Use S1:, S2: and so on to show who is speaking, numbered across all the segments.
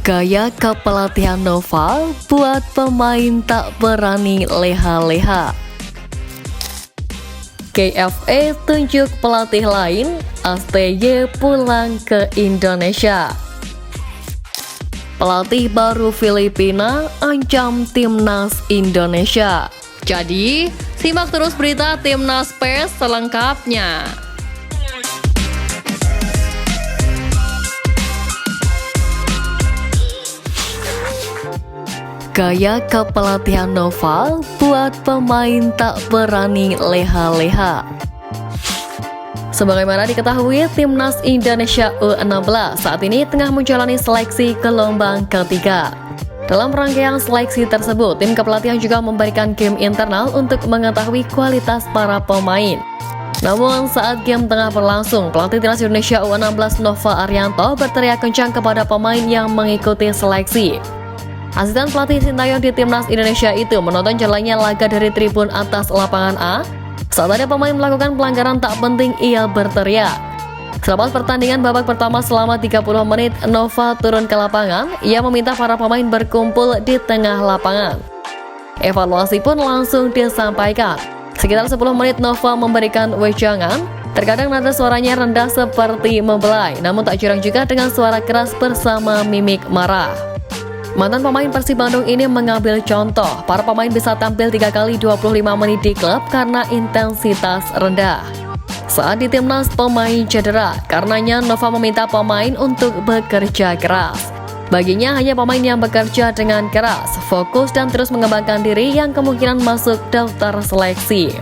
S1: Gaya kepelatihan Nova buat pemain tak berani leha-leha. KFA tunjuk pelatih lain, ASTY pulang ke Indonesia. Pelatih baru Filipina ancam timnas Indonesia. Jadi, simak terus berita Timnas PES selengkapnya. Gaya kepelatihan Nova buat pemain tak berani leha-leha. Sebagaimana diketahui, Timnas Indonesia U16 saat ini tengah menjalani seleksi gelombang ketiga. Dalam rangkaian seleksi tersebut, tim kepelatihan juga memberikan game internal untuk mengetahui kualitas para pemain. Namun saat game tengah berlangsung, pelatih Timnas Indonesia U16 Nova Arianto berteriak kencang kepada pemain yang mengikuti seleksi. Asisten pelatih Sintayong di Timnas Indonesia itu menonton jalannya laga dari tribun atas lapangan A. Saat ada pemain melakukan pelanggaran tak penting, ia berteriak. Selepas pertandingan babak pertama selama 30 menit, Nova turun ke lapangan. Ia meminta para pemain berkumpul di tengah lapangan. Evaluasi pun langsung disampaikan. Sekitar 10 menit Nova memberikan wejangan. Terkadang nada suaranya rendah seperti membelai, namun tak jarang juga dengan suara keras bersama mimik marah. Mantan pemain Persib Bandung ini mengambil contoh, para pemain bisa tampil 3 kali 25 menit di klub karena intensitas rendah. Saat di timnas pemain cedera, karenanya Nova meminta pemain untuk bekerja keras. Baginya hanya pemain yang bekerja dengan keras, fokus dan terus mengembangkan diri yang kemungkinan masuk daftar seleksi.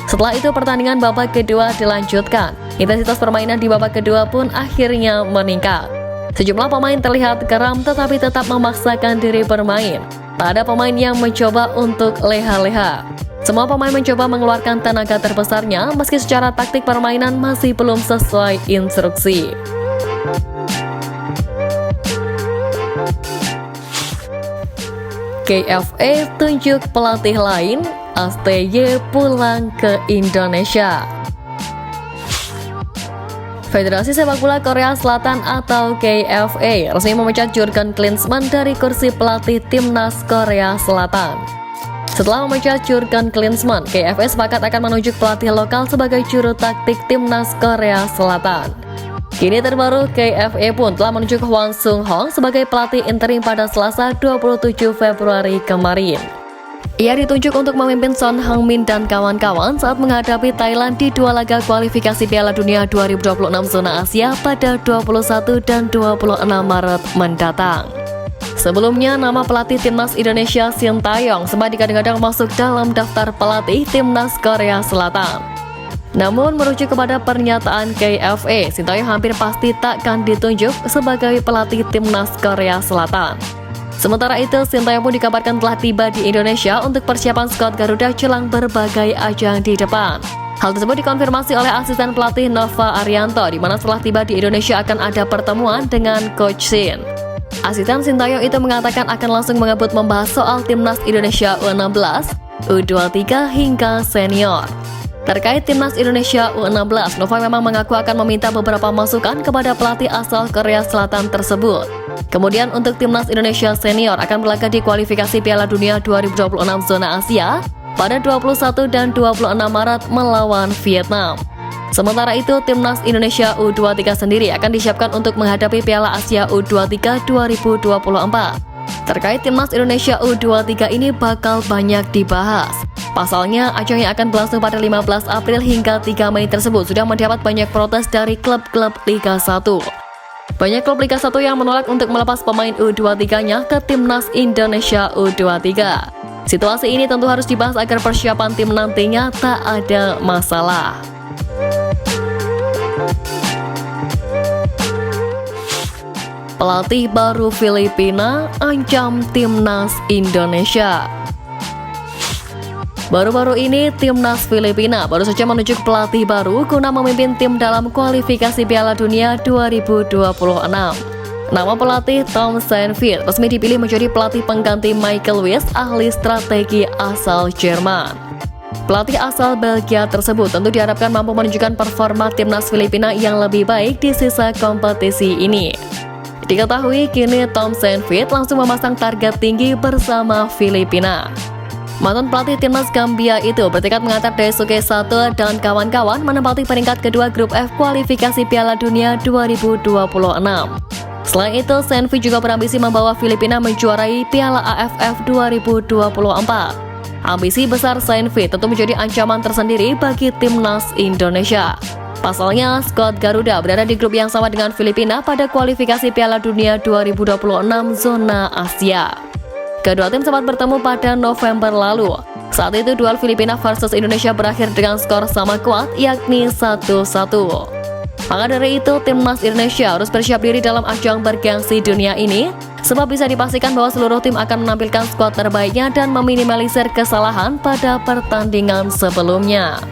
S1: Setelah itu pertandingan babak kedua dilanjutkan. Intensitas permainan di babak kedua pun akhirnya meningkat. Sejumlah pemain terlihat geram tetapi tetap memaksakan diri bermain. Tak ada pemain yang mencoba untuk leha-leha. Semua pemain mencoba mengeluarkan tenaga terbesarnya meski secara taktik permainan masih belum sesuai instruksi. KFA tunjuk pelatih lain, ASTY pulang ke Indonesia. Federasi Sepak Bola Korea Selatan atau KFA resmi memecat Jurgen Klinsmann dari kursi pelatih timnas Korea Selatan. Setelah memecat Jurgen Klinsmann, KFA sepakat akan menunjuk pelatih lokal sebagai juru taktik timnas Korea Selatan. Kini terbaru, KFA pun telah menunjuk Hwang Sung-hong sebagai pelatih interim pada Selasa 27 Februari kemarin. Ia ditunjuk untuk memimpin Son Heung-min dan kawan-kawan saat menghadapi Thailand di 2 laga kualifikasi Piala Dunia 2026 zona Asia pada 21 dan 26 Maret mendatang. Sebelumnya, nama pelatih Timnas Indonesia Sintayong sempat digadang-gadang masuk dalam daftar pelatih Timnas Korea Selatan. Namun, merujuk kepada pernyataan KFA, Sintayong hampir pasti takkan ditunjuk sebagai pelatih Timnas Korea Selatan. Sementara itu, Sintayong pun dikabarkan telah tiba di Indonesia untuk persiapan skuad Garuda jelang berbagai ajang di depan. Hal tersebut dikonfirmasi oleh asisten pelatih Nova Arianto, di mana setelah tiba di Indonesia akan ada pertemuan dengan Coach Shin. Asisten Sintayong itu mengatakan akan langsung mengebut membahas soal timnas Indonesia U16, U23 hingga senior. Terkait timnas Indonesia U16, Nova memang mengaku akan meminta beberapa masukan kepada pelatih asal Korea Selatan tersebut. Kemudian untuk timnas Indonesia senior akan berlaga di kualifikasi Piala Dunia 2026 zona Asia pada 21 dan 26 Maret melawan Vietnam. Sementara itu, timnas Indonesia U23 sendiri akan disiapkan untuk menghadapi Piala Asia U23 2024. Terkait timnas Indonesia U23 ini bakal banyak dibahas. Pasalnya, ajang yang akan berlangsung pada 15 April hingga 3 Mei tersebut sudah mendapat banyak protes dari klub-klub Liga 1. Banyak klub Liga 1 yang menolak untuk melepas pemain U23-nya ke timnas Indonesia U23. Situasi ini tentu harus dibahas agar persiapan tim nantinya tak ada masalah. Pelatih baru Filipina ancam timnas Indonesia. Baru-baru ini, Timnas Filipina baru saja menunjuk pelatih baru guna memimpin tim dalam kualifikasi Piala Dunia 2026. Nama pelatih Tom Saintfiet resmi dipilih menjadi pelatih pengganti Michael Wies, ahli strategi asal Jerman. Pelatih asal Belgia tersebut tentu diharapkan mampu menunjukkan performa timnas Filipina yang lebih baik di sisa kompetisi ini. Diketahui kini Tom Saintfiet langsung memasang target tinggi bersama Filipina. Mantan pelatih timnas Gambia itu bertekad mengantar Daisuke Sato dan kawan-kawan menempati peringkat kedua grup F kualifikasi Piala Dunia 2026. Selain itu, Saintfiet juga berambisi membawa Filipina menjuarai Piala AFF 2024. Ambisi besar Saintfiet tentu menjadi ancaman tersendiri bagi timnas Indonesia. Pasalnya, skuad Garuda berada di grup yang sama dengan Filipina pada kualifikasi Piala Dunia 2026 zona Asia. Kedua tim sempat bertemu pada November lalu. Saat itu duel Filipina versus Indonesia berakhir dengan skor sama kuat, yakni 1-1. Maka dari itu, timnas Indonesia harus bersiap diri dalam ajang bergengsi dunia ini, sebab bisa dipastikan bahwa seluruh tim akan menampilkan skuad terbaiknya dan meminimalisir kesalahan pada pertandingan sebelumnya.